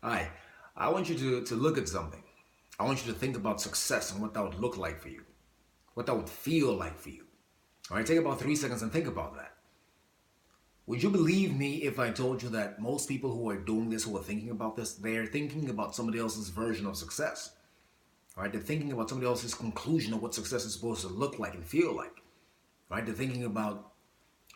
Hi, I want you to look at something. I want you to think about success and what that would look like for you, what that would feel like for you. All right, take about 3 seconds and think about that. Would you believe me if I told you that most people who are doing this, who are thinking about this, they're thinking about somebody else's version of success? All right, they're thinking about somebody else's conclusion of what success is supposed to look like and feel like. All right, they're thinking about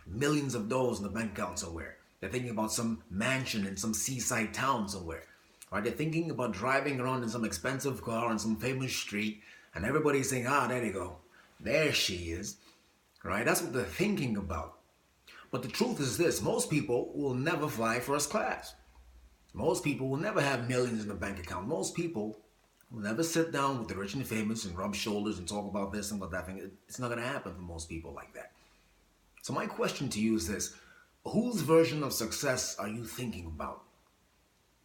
millions of dollars in the bank account somewhere. They're thinking about some mansion in some seaside town somewhere. Right? They're thinking about driving around in some expensive car on some famous street, and everybody's saying, "Ah, there you go, there she is." Right? That's what they're thinking about. But the truth is this: most people will never fly first class. Most people will never have millions in the bank account. Most people will never sit down with the rich and famous and rub shoulders and talk about this and about that thing. It's not going to happen for most people like that. So my question to you is this: whose version of success are you thinking about?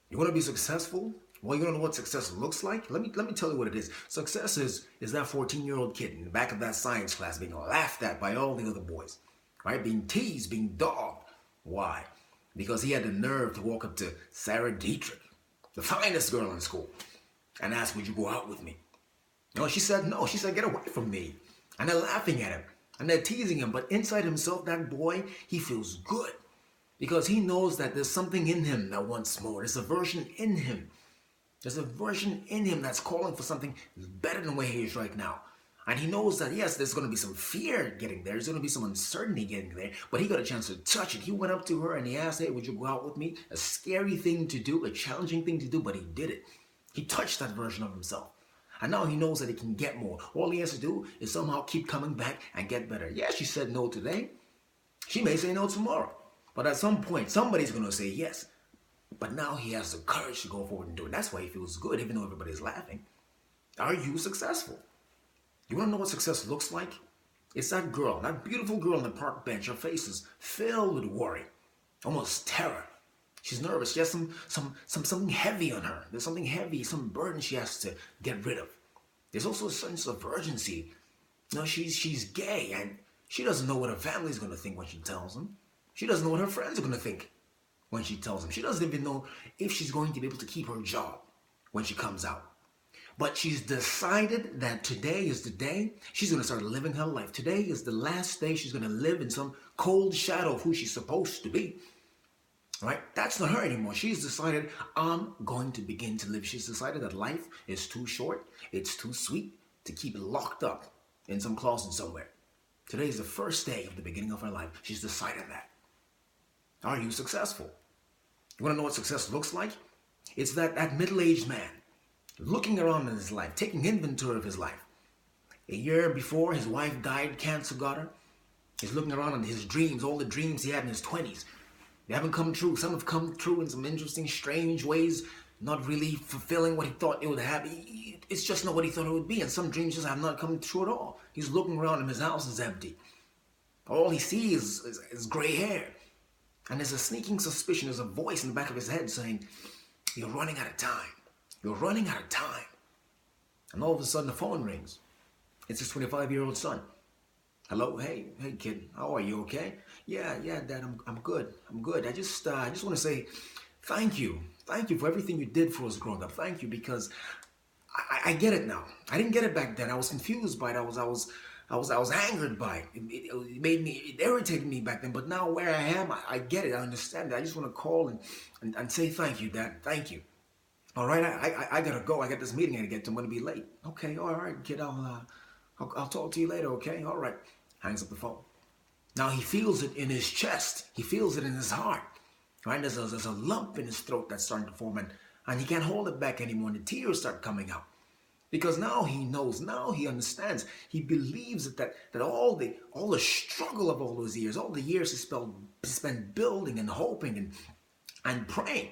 You want to be successful? Well, you want to know what success looks like? Let me tell you what it is. Success is that 14-year-old kid in the back of that science class being laughed at by all the other boys, right? Being teased, being dogged. Why? Because he had the nerve to walk up to Sarah Dietrich, the finest girl in school, and ask, "Would you go out with me?" No, she said no. She said, "Get away from me." And they're laughing at him and they're teasing him. But inside himself, that boy, he feels good because he knows that there's something in him that wants more. There's a version in him. There's a version in him that's calling for something better than where he is right now. And he knows that, yes, there's going to be some fear getting there. There's going to be some uncertainty getting there. But he got a chance to touch it. He went up to her and he asked, "Hey, would you go out with me?" A scary thing to do, a challenging thing to do, but he did it. He touched that version of himself. And now he knows that he can get more. All he has to do is somehow keep coming back and get better. Yeah, she said no today. She may say no tomorrow. But at some point, somebody's going to say yes. But now he has the courage to go forward and do it. That's why he feels good, even though everybody's laughing. Are you successful? You want to know what success looks like? It's that girl, that beautiful girl on the park bench. Her face is filled with worry, almost terror. She's nervous. She has something heavy on her. There's something heavy, some burden she has to get rid of. There's also a sense of urgency. You know, she's gay and she doesn't know what her family's gonna think when she tells them. She doesn't know what her friends are gonna think when she tells them. She doesn't even know if she's going to be able to keep her job when she comes out. But she's decided that today is the day she's going to start living her life. Today is the last day she's going to live in some cold shadow of who she's supposed to be. Right? That's not her anymore. She's decided, "I'm going to begin to live." She's decided that life is too short, it's too sweet to keep locked up in some closet somewhere. Today is the first day of the beginning of her life. She's decided that. Are you successful? You want to know what success looks like? It's that middle-aged man looking around in his life, taking inventory of his life. A year before his wife died, cancer got her. He's looking around on his dreams, all the dreams he had in his 20s. They haven't come true. Some have come true in some interesting, strange ways, not really fulfilling what he thought it would have. It's just not what he thought it would be. And some dreams just have not come true at all. He's looking around and his house is empty. All he sees is gray hair. And there's a sneaking suspicion, there's a voice in the back of his head saying, "You're running out of time. You're running out of time." And all of a sudden the phone rings. It's his 25-year-old son. "Hello, hey kid, how are you? Okay?" "Yeah, Dad, I'm good. I'm good. I just want to say thank you for everything you did for us growing up. Thank you because I get it now. I didn't get it back then. I was confused by it. I was angered by it. It irritated me back then. But now where I am, I get it. I understand it. I just want to call and say thank you, Dad. Thank you. All right, I gotta go. I got this meeting I gotta get to. I'm gonna be late." "Okay, all right, kid. I'll talk to you later. Okay, all right." Hangs up the phone. Now he feels it in his chest. He feels it in his heart. Right? There's a lump in his throat that's starting to form, and he can't hold it back anymore. And the tears start coming out because now he knows. Now he understands. He believes that all the struggle of all those years, all the years he spent building and hoping and praying,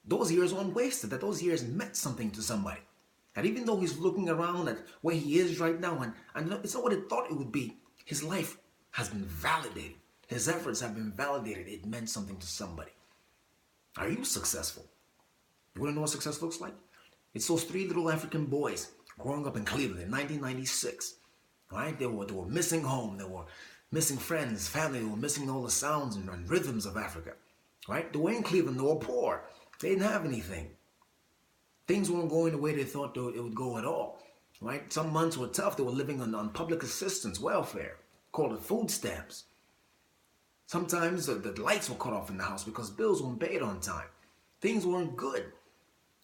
those years weren't wasted. That those years meant something to somebody. And even though he's looking around at where he is right now, and it's not what he thought it would be, his life has been validated. His efforts have been validated. It meant something to somebody. Are you successful? You want to know what success looks like? It's those three little African boys growing up in Cleveland in 1996. Right? They were missing home. They were missing friends, family. They were missing all the sounds and rhythms of Africa. Right? They were in Cleveland. They were poor. They didn't have anything. Things weren't going the way they thought it would go at all. Right? Some months were tough. They were living on public assistance, welfare, called it food stamps. Sometimes the lights were cut off in the house because bills weren't paid on time. Things weren't good.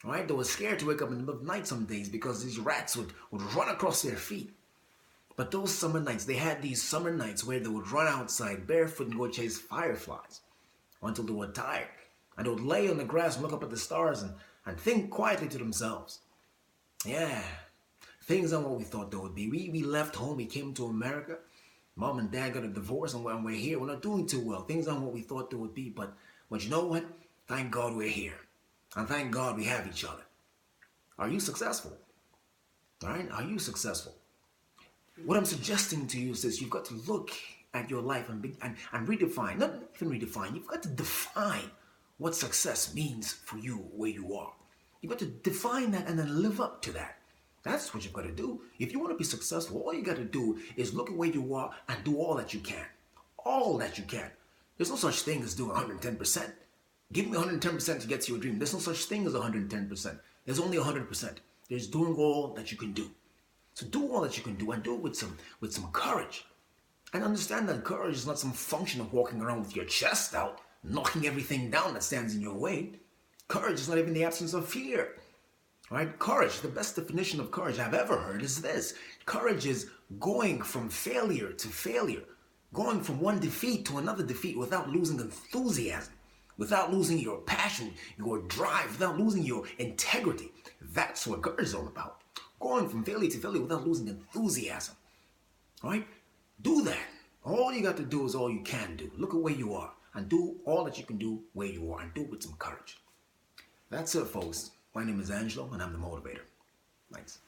Right? They were scared to wake up in the middle of the night some days because these rats would run across their feet. But those summer nights, they had these summer nights where they would run outside barefoot and go chase fireflies until they were tired. And they would lay on the grass and look up at the stars and think quietly to themselves. Yeah, things aren't what we thought they would be. We left home, we came to America. Mom and dad got a divorce and we're here. We're not doing too well. Things aren't what we thought they would be. But you know what? Thank God we're here. And thank God we have each other. Are you successful? All right? Are you successful? What I'm suggesting to you is this. You've got to look at your life and redefine. Not even redefine. You've got to define what success means for you where you are. You've got to define that and then live up to that. That's what you've got to do. If you want to be successful, all you got to do is look at where you are and do all that you can. All that you can. There's no such thing as doing 110%. Give me 110% to get to your dream. There's no such thing as 110%. There's only 100%. There's doing all that you can do. So do all that you can do and do it with some courage. And understand that courage is not some function of walking around with your chest out, knocking everything down that stands in your way. Courage is not even the absence of fear. Right? Courage, the best definition of courage I've ever heard is this. Courage is going from failure to failure, going from one defeat to another defeat without losing enthusiasm, without losing your passion, your drive, without losing your integrity. That's what courage is all about. Going from failure to failure without losing enthusiasm. All right? Do that. All you got to do is all you can do. Look at where you are and do all that you can do where you are and do it with some courage. That's it, folks. My name is Angelo and I'm the Motivator. Thanks.